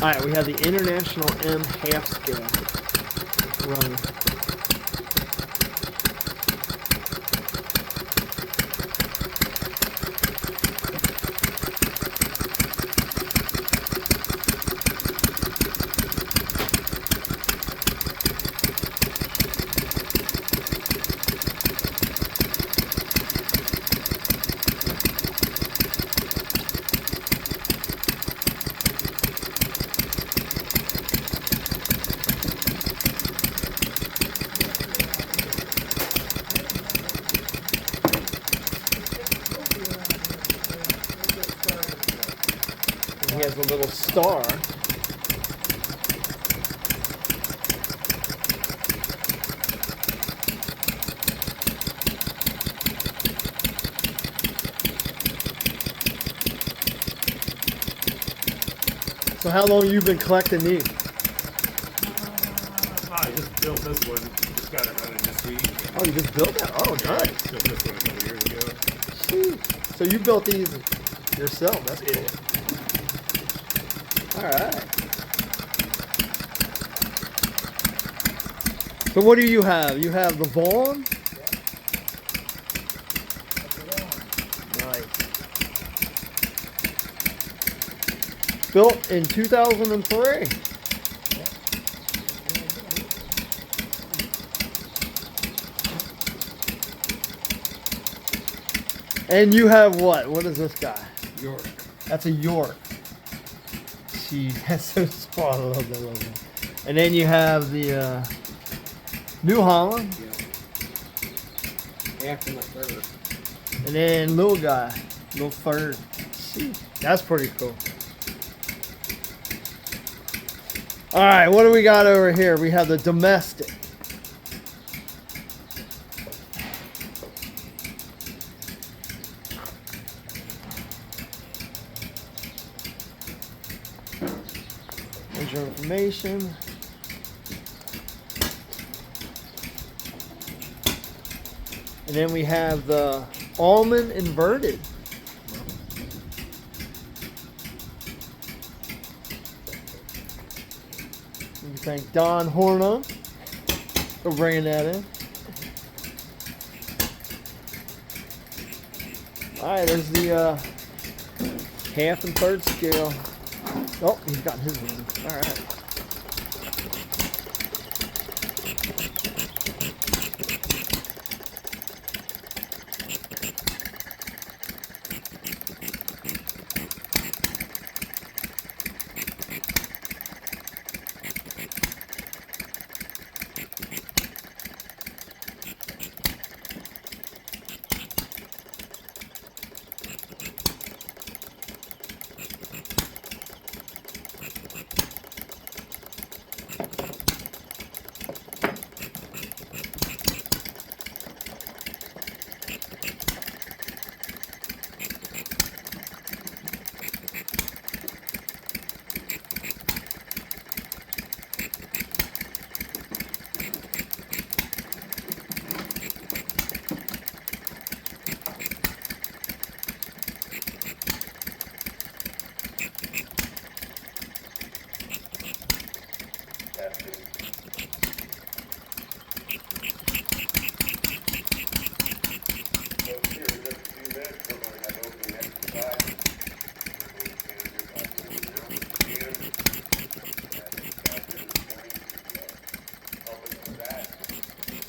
All right, we have the International M half scale running. He has a little star. So how long you been collecting these? I just built this one. Just got it running this week. Oh, you just built that? Oh, Yeah, I nice. built this one a couple years ago. Shoot. So you built these yourself? That's cool. All right. So what do you have? You have the Vaughn? Nice. Built in 2003. And you have what? What is this guy? York. That's a York. Gee, that's so small. I love that logo. And then you have the New Holland. Yeah. After my third. And then little guy, little third. Gee, that's pretty cool. All right, what do we got over here? We have the domestic. There's your information. And then we have the almond inverted. We thank Don Horna for bringing that in. All right, there's the half and third scale. Oh, he's got his one. All right.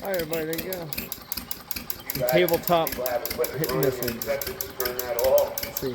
All right, everybody, there you go. The tabletop hitting this one. Let's see.